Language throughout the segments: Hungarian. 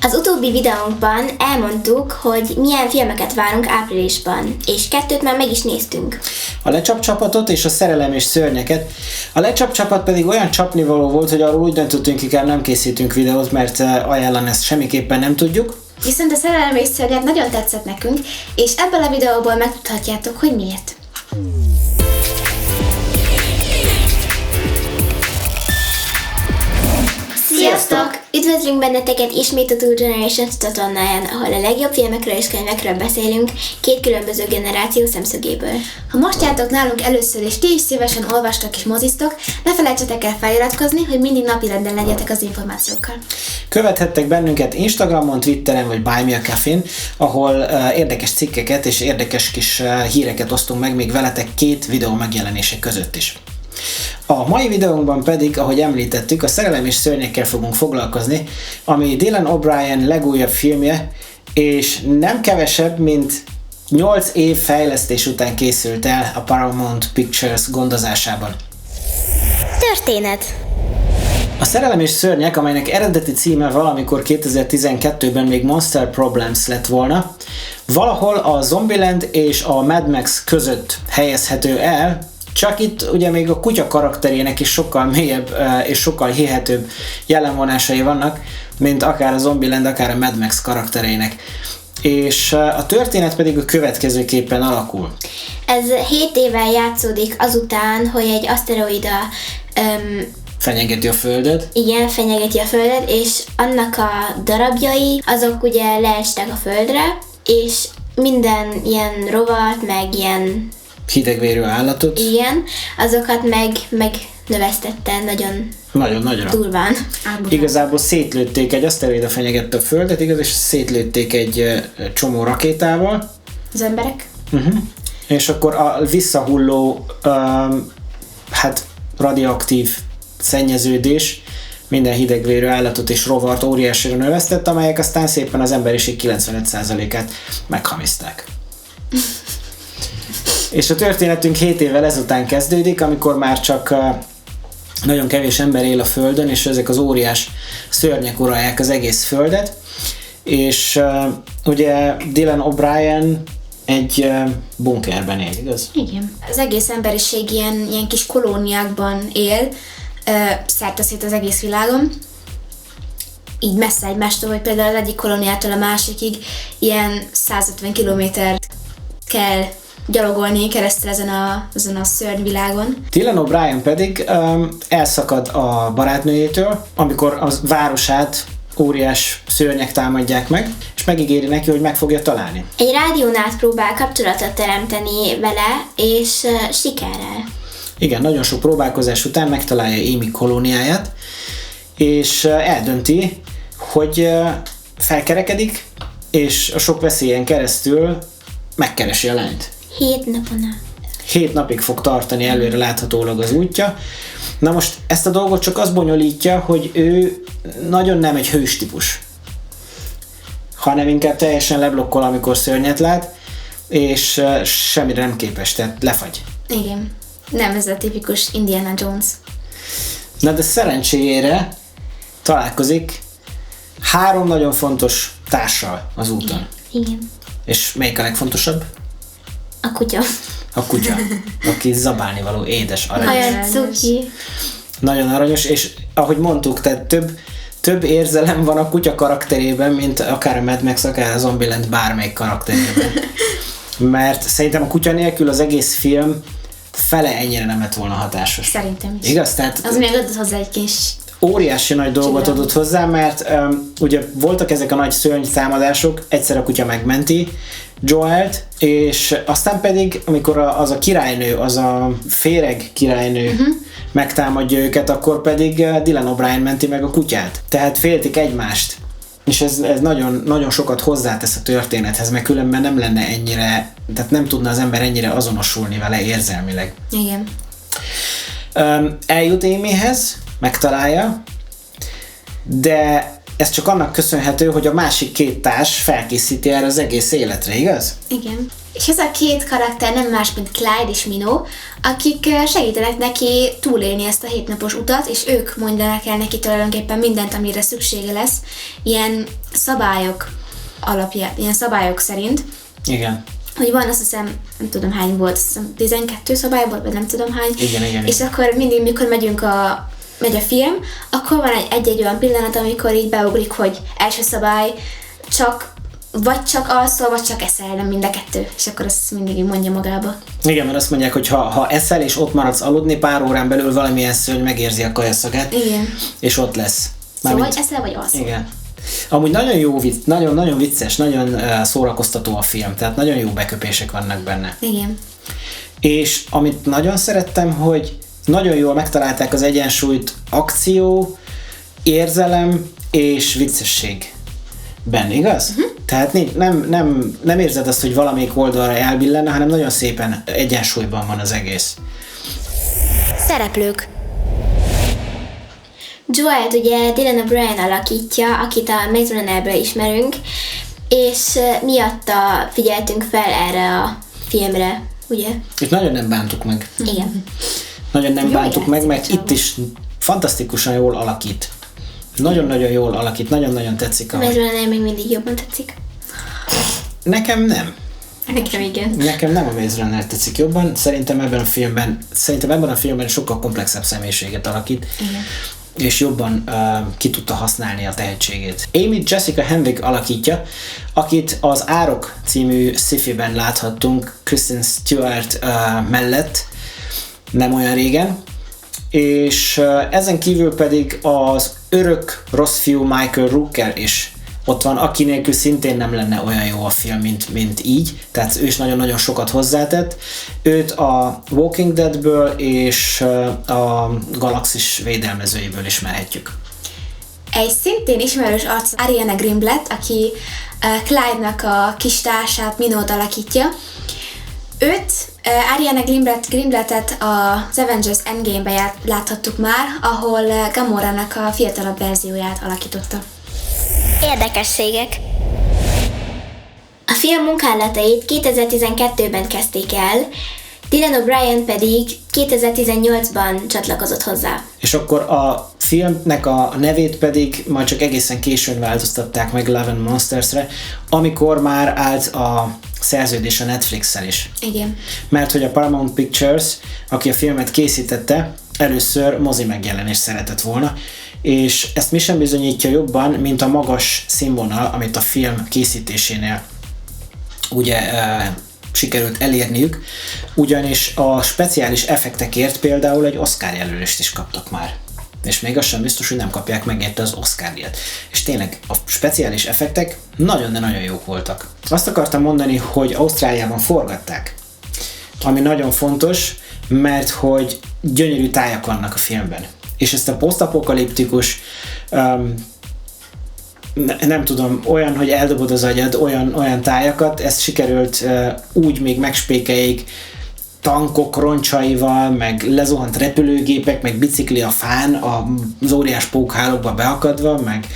Az utóbbi videónkban elmondtuk, hogy milyen filmeket várunk áprilisban, és 2 már meg is néztünk. A Lecsap csapatot és a Szerelem és szörnyeket. A Lecsap csapat pedig olyan csapnivaló volt, hogy arról úgy döntöttünk, inkább nem készítünk videót, mert ajánlani ezt semmiképpen nem tudjuk. Viszont a Szerelem és szörnyek nagyon tetszett nekünk, és ebből a videóból megtudhatjátok, hogy miért. Sziasztok! Üdvözlünk benneteket ismét a Two Generations csatornáján, ahol a legjobb filmekről és könyvekről beszélünk 2 különböző generáció szemszögéből. Ha most jártok nálunk először és ti is szívesen olvastok és moziztok, ne felejtsetek el feliratkozni, hogy mindig napirenden legyetek az információkkal. Követhettek bennünket Instagramon, Twitteren vagy Buy Me a Cafén, ahol érdekes cikkeket és érdekes kis híreket osztunk meg még veletek 2 videó megjelenések között is. A mai videónkban pedig, ahogy említettük, a Szerelem és szörnyekkel fogunk foglalkozni, ami Dylan O'Brien legújabb filmje, és nem kevesebb, mint 8 év fejlesztés után készült el a Paramount Pictures gondozásában. Történet. A Szerelem és szörnyek, amelynek eredeti címe valamikor 2012-ben még Monster Problems lett volna, valahol a Zombieland és a Mad Max között helyezhető el, csak itt ugye még a kutya karakterének is sokkal mélyebb és sokkal hihetőbb jellemvonásai vannak, mint akár a Zombieland, akár a Mad Max karakterének. És a történet pedig a következőképpen alakul. Ez 7 évvel játszódik azután, hogy egy aszteroida fenyegeti a Földet. Igen, fenyegeti a Földet, és annak a darabjai, azok ugye leestek a Földre, és minden ilyen rovat, meg ilyen hidegvérű állatot. Igen, azokat meg növesztette nagyon durván. Igazából szétlőtték, egy aszteroida fenyegette a Földet, igaz, és szétlőtték egy csomó rakétával. Az emberek. És akkor a visszahulló radioaktív szennyeződés minden hidegvérű állatot és rovart óriásira növesztett, amelyek aztán szépen az emberiség 95%-át meghamiszták. És a történetünk 7 évvel ezután kezdődik, amikor már csak nagyon kevés ember él a Földön, és ezek az óriás szörnyek uralják az egész Földet. És ugye Dylan O'Brien egy bunkerben él, igaz? Igen. Az egész emberiség ilyen kis kolóniákban él, szerte-szét az egész világon. Így messze egymástól, vagy például az egyik kolóniától a másikig ilyen 150 kilométert kell gyalogolni keresztül ezen a szörnyvilágon. Dylan O'Brien pedig elszakad a barátnőjétől, amikor a városát óriás szörnyek támadják meg, és megígéri neki, hogy meg fogja találni. Egy rádión át próbál kapcsolatot teremteni vele, és sikerrel. Igen, nagyon sok próbálkozás után megtalálja Amy kolóniáját, és eldönti, hogy felkerekedik, és a sok veszélyen keresztül megkeresi a lányt. 7 napon át. 7 napig fog tartani előre láthatólag az útja. Na most ezt a dolgot csak az bonyolítja, hogy ő nagyon nem egy hős típus, hanem inkább teljesen leblokkol, amikor szörnyet lát, és semmire nem képes, tehát lefagy. Igen. Nem ez a tipikus Indiana Jones. Na de szerencséjére találkozik 3 nagyon fontos társal az úton. Igen. És melyik a legfontosabb? A kutya. A kutya, aki zabálni való, édes, aranyos. Olyan cuki. Nagyon aranyos, és ahogy mondtuk, tehát több érzelem van a kutya karakterében, mint akár a Mad Max, akár a Zombieland bármelyik karakterében. Mert szerintem a kutya nélkül az egész film fele ennyire nem lett volna hatásos. Szerintem is. Igaz? Tehát az még adott hozzá egy kis óriási nagy dolgot adott hozzá, mert ugye voltak ezek a nagy szörny támadások, egyszer a kutya megmenti Joelt, és aztán pedig, amikor az a királynő, az a féreg királynő megtámadja őket, akkor pedig Dylan O'Brien menti meg a kutyát. Tehát féltik egymást. És ez nagyon, nagyon sokat hozzátesz a történethez, mert különben nem lenne ennyire, tehát nem tudna az ember ennyire azonosulni vele érzelmileg. Igen. Eljut Amyhez, megtalálja, de ez csak annak köszönhető, hogy a másik két társ felkészíti erre az egész életre, igaz? Igen. És ez a két karakter nem más, mint Clyde és Minho, akik segítenek neki túlélni ezt a 7 napos utat, és ők mondanak el neki tulajdonképpen mindent, amire szüksége lesz, ilyen szabályok alapján, ilyen szabályok szerint. Igen. Hogy van, azt hiszem, nem tudom hány volt, azt hiszem 12 szabály volt, vagy nem tudom hány. Igen. És akkor mindig, mikor megy a film, akkor van egy olyan pillanat, amikor így beugrik, hogy első szabály, vagy csak alszol, vagy csak eszel, nem mind a kettő. És akkor ezt mindig így mondja magába. Igen, mert azt mondják, hogy ha eszel és ott maradsz aludni, pár órán belül valamilyen szörny megérzi a kajaszagát, igen. És ott lesz. Szóval vagy eszel, vagy alszol. Igen. Amúgy nagyon jó vicc, nagyon vicces, nagyon szórakoztató a film, tehát nagyon jó beköpések vannak benne. Igen. És amit nagyon szerettem, hogy nagyon jól megtalálták az egyensúlyt akció, érzelem és viccességben, igaz? Uh-huh. Tehát nem érzed azt, hogy valamelyik oldalra elbillenne, hanem nagyon szépen egyensúlyban van az egész. Szereplők. Joelt ugye Dylan O'Brien alakítja, akit a Maze Runnerből ismerünk, és miatta figyeltünk fel erre a filmre, ugye? Itt nagyon nem bántuk meg. Igen. Nagyon nem bántuk meg, mert itt is fantasztikusan jól alakít. Nagyon-nagyon jól alakít, nagyon-nagyon tetszik. A Maze Runner még mindig jobban tetszik. Nekem nem. Nekem igen. Nekem nem a Maze Runner tetszik jobban. Szerintem ebben a filmben sokkal komplexebb személyiséget alakít. Igen. És jobban ki tudta használni a tehetségét. Amy Jessica Henwick alakítja, akit az Árok című sci-fiben láthattunk Kristen Stewart mellett nem olyan régen, és ezen kívül pedig az örök rossz fiú Michael Rooker is ott van, aki nélkül szintén nem lenne olyan jó a film, mint így, tehát ő is nagyon-nagyon sokat hozzátett. Őt a Walking Deadből és a Galaxis védelmezőiből ismerhetjük. Egy szintén ismerős arc Ariana Greenblatt, aki Clyde-nak a kis társát, Minhót alakítja. Őt, Ariana Greenblattet az Avengers Endgame-ben láthattuk már, ahol Gamorának a fiatalabb verzióját alakította. Érdekességek. A film munkálatait 2012-ben kezdték el, Dylan O'Brien pedig 2018-ban csatlakozott hozzá. És akkor a filmnek a nevét pedig majd csak egészen későn változtatták meg Love and Monsters-re, amikor már állt a szerződés a Netflix-szel is. Igen. Mert hogy a Paramount Pictures, aki a filmet készítette, először mozi megjelenést szeretett volna, és ezt mi sem bizonyítja jobban, mint a magas színvonal, amit a film készítésénél ugye sikerült elérniük, ugyanis a speciális effektekért például egy Oscar jelölést is kaptak már. És még az sem biztos, hogy nem kapják meg érte az Oscar-díjat. És tényleg a speciális effektek nagyon, de nagyon jók voltak. Azt akartam mondani, hogy Ausztráliában forgatták, ami nagyon fontos, mert hogy gyönyörű tájak vannak a filmben. És ezt a posztapokaliptikus nem tudom, olyan, hogy eldobod az agyad, olyan tájakat, ezt sikerült úgy még megspékeljék tankok roncsaival, meg lezuhant repülőgépek, meg bicikli a fán, az óriás pókhálókba beakadva, meg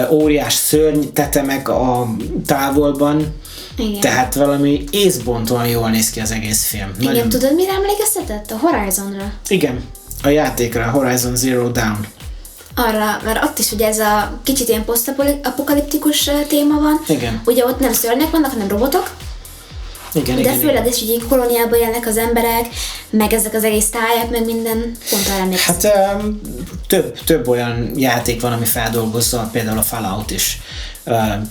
óriás szörnytetemek a távolban. Igen. Tehát valami észbontóan jól néz ki az egész film. Igen, nagyon... tudod, mire emlékeztetett? A Horizonra. Igen, a játékra, a Horizon Zero Dawn. Arra, mert ott is ugye ez a kicsit ilyen posztapokaliptikus téma van. Igen. Ugye ott nem szörnyek vannak, hanem robotok. Igen, de főleg is így kolóniában élnek az emberek, meg ezek az egész tájak, meg minden pont arra emlékszem. Hát több olyan játék van, ami feldolgozza, például a Fallout is.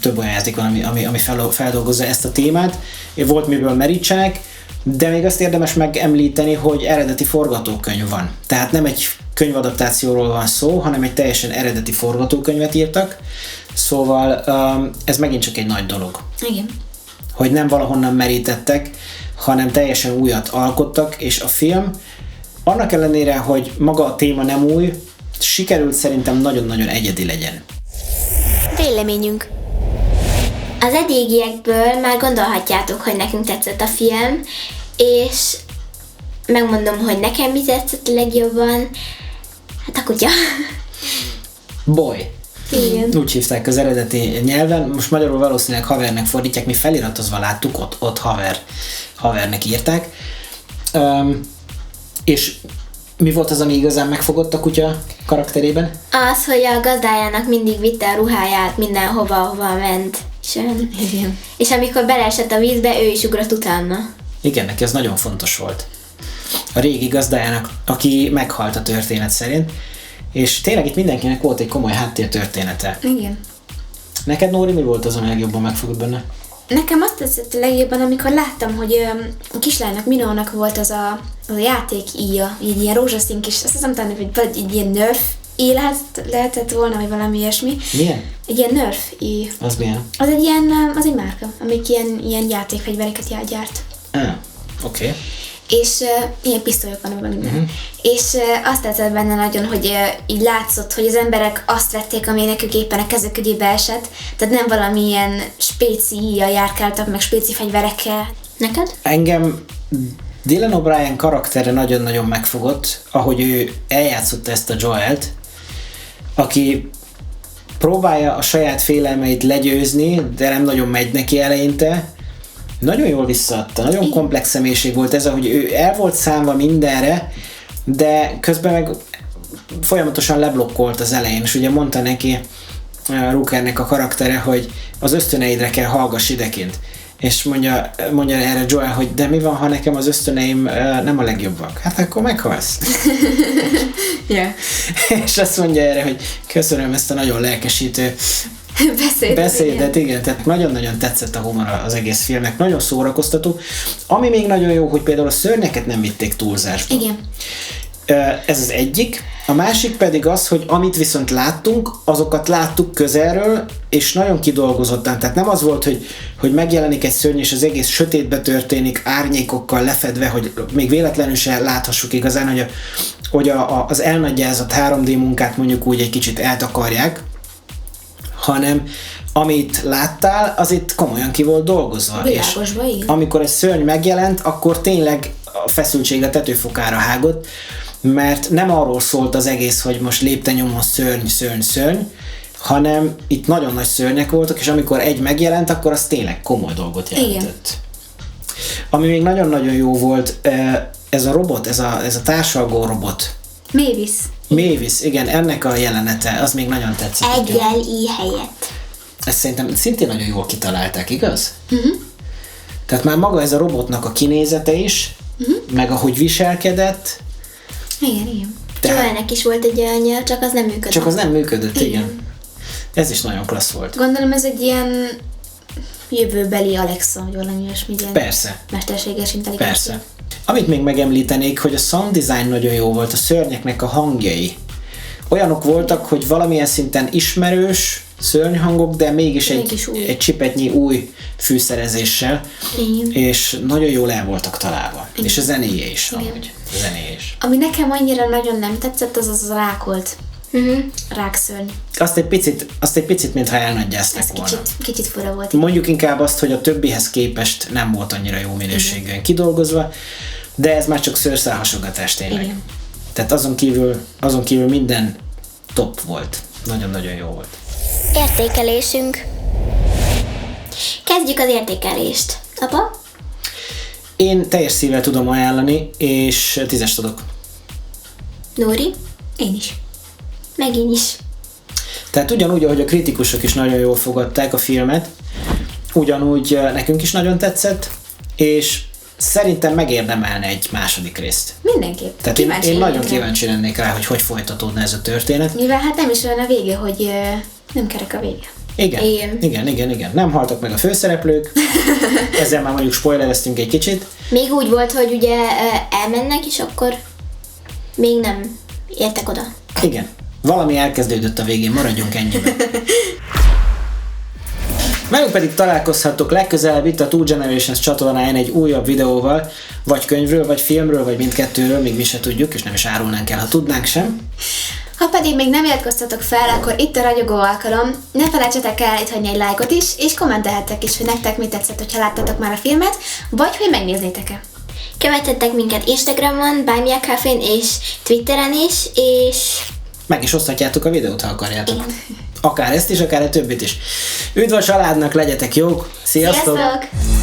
Több olyan játék van, ami feldolgozza ezt a témát. Volt miből merítsenek, de még azt érdemes megemlíteni, hogy eredeti forgatókönyv van. Tehát nem egy könyvadaptációról van szó, hanem egy teljesen eredeti forgatókönyvet írtak. Szóval ez megint csak egy nagy dolog. Igen. Hogy nem valahonnan merítettek, hanem teljesen újat alkottak, és a film annak ellenére, hogy maga a téma nem új, sikerült szerintem nagyon-nagyon egyedi legyen. Véleményünk. Az eddigiekből már gondolhatjátok, hogy nekünk tetszett a film, és megmondom, hogy nekem mi tetszett legjobban. Hát a kutya. Boy. Igen. Úgy hívták az eredeti nyelven, most magyarul valószínűleg havernek fordítják, mi feliratozva láttuk, ott havernek írták. És mi volt az, ami igazán megfogott a kutya karakterében? Az, hogy a gazdájának mindig vitte a ruháját mindenhova, ahova ment. Igen. És amikor beleesett a vízbe, ő is ugrott utána. Igen, neki ez nagyon fontos volt. A régi gazdájának, aki meghalt a történet szerint, és tényleg itt mindenkinek volt egy komoly háttértörténete. Igen. Neked, Nóri, mi volt az, ami legjobban megfogott benne? Nekem azt tetszett a legjobban, amikor láttam, hogy a kislánynak, Minónak volt az a játék íja, egy ilyen rózsaszín kis, azt hiszem talán, hogy vagy egy ilyen nerf íj lehetett volna, vagy valami ilyesmi. Milyen? Egy ilyen nerf íj. Az milyen? Az egy márka, amik ilyen játékfegyvereket gyárt. Oké. És ilyen pisztolyok van ebben minden. És azt tetszett benne nagyon, hogy így látszott, hogy az emberek azt vették, ami nekük éppen a kezük ügyébe esett, tehát nem valamilyen spéci íjjal járkáltak, meg spéci fegyverekkel. Neked? Engem Dylan O'Brien karaktere nagyon-nagyon megfogott, ahogy ő eljátszotta ezt a Joelt, aki próbálja a saját félelmeit legyőzni, de nem nagyon megy neki eleinte. Nagyon jól visszaadta, nagyon komplex személyiség volt ez, ahogy ő el volt számva mindenre, de közben meg folyamatosan leblokkolt az elején, és ugye mondta neki Rookernek a karaktere, hogy az ösztöneidre kell hallgass idekint. És mondja erre Joel, hogy de mi van, ha nekem az ösztöneim nem a legjobbak? Hát akkor meghalsz. Yeah. És azt mondja erre, hogy köszönöm ezt a nagyon lelkesítő beszédet, igen. Tehát nagyon-nagyon tetszett a humor az egész filmnek, nagyon szórakoztató. Ami még nagyon jó, hogy például a szörnyeket nem vitték túlzásba. Igen. Ez az egyik. A másik pedig az, hogy amit viszont láttunk, azokat láttuk közelről, és nagyon kidolgozottan. Tehát nem az volt, hogy megjelenik egy szörny, és az egész sötétbe történik, árnyékokkal lefedve, hogy még véletlenül se láthassuk igazán, hogy az elnagyázott 3D munkát mondjuk úgy egy kicsit eltakarják, hanem amit láttál, az itt komolyan ki volt dolgozva. Világosba, igen. Amikor egy szörny megjelent, akkor tényleg a feszültség a tetőfokára hágott, mert nem arról szólt az egész, hogy most lépten-nyomon szörny, hanem itt nagyon nagy szörnyek voltak, és amikor egy megjelent, akkor az tényleg komoly dolgot jelentett. Igen. Ami még nagyon-nagyon jó volt, ez a robot, ez a társalgó robot. Mavis, igen, ennek a jelenete, az még nagyon tetszett. Egyel i helyett. Ezt szerintem szintén nagyon jól kitalálták, igaz? Tehát már maga ez a robotnak a kinézete is, meg ahogy viselkedett. Igen. Joelnek is volt egy olyanja, csak az nem működött. Igen. Ez is nagyon klassz volt. Gondolom ez egy ilyen jövőbeli Alexa, vagy valami ilyesmi. Persze. Mesterséges intelligencia. Persze. Amit még megemlítenék, hogy a sound design nagyon jó volt, a szörnyeknek a hangjai. Olyanok voltak, hogy valamilyen szinten ismerős szörnyhangok, de mégis egy csipetnyi új fűszerezéssel, és nagyon jól el voltak találva. Igen. És a zenéje is, amúgy. A zenéje is. Ami nekem annyira nagyon nem tetszett, az a rákolt. Rákszörny. Azt egy picit, mintha elnagyázták volna. Kicsit fura volt. Mondjuk inkább azt, hogy a többihez képest nem volt annyira jó minőségűen kidolgozva, de ez már csak szőrszálhasogatás tényleg. Igen. Tehát azon kívül minden top volt. Nagyon-nagyon jó volt. Értékelésünk. Kezdjük az értékelést. Apa? Én teljes szívvel tudom ajánlani, és 10-est adok. Nóri? Én is. Meg én is. Tehát ugyanúgy, ahogy a kritikusok is nagyon jól fogadták a filmet, ugyanúgy nekünk is nagyon tetszett, és szerintem megérdemelne egy második részt. Mindenképp. Tehát én nagyon kíváncsi lennék rá, hogy folytatódna ez a történet. Mivel hát nem is olyan a vége, hogy nem kerek a vége. Igen. Nem haltak meg a főszereplők, ezzel már mondjuk spoilereztünk egy kicsit. Még úgy volt, hogy ugye elmennek, és akkor még nem értek oda. Igen. Valami elkezdődött a végén, maradjunk ennyiben. Velünk pedig találkozhatok legközelebb itt a Two Generations csatornáján egy újabb videóval, vagy könyvről, vagy filmről, vagy mindkettőről, még mi se tudjuk, és nem is árulnánk el, ha tudnánk sem. Ha pedig még nem iratkoztatok fel, akkor itt a ragyogó alkalom, ne felejtsetek el itt hagyni egy lájkot is, és kommentelhettek is, hogy nektek mit tetszett, hogyha láttatok már a filmet, vagy hogy megnéznétek-e. Követhettek minket Instagramon, Buy Me a Coffee-n és Twitteren is, és meg is oszthatjátok a videót, ha akarjátok. Akár ezt is, akár a többit is. Üdv a családnak, legyetek jók! Sziasztok! Sziasztok!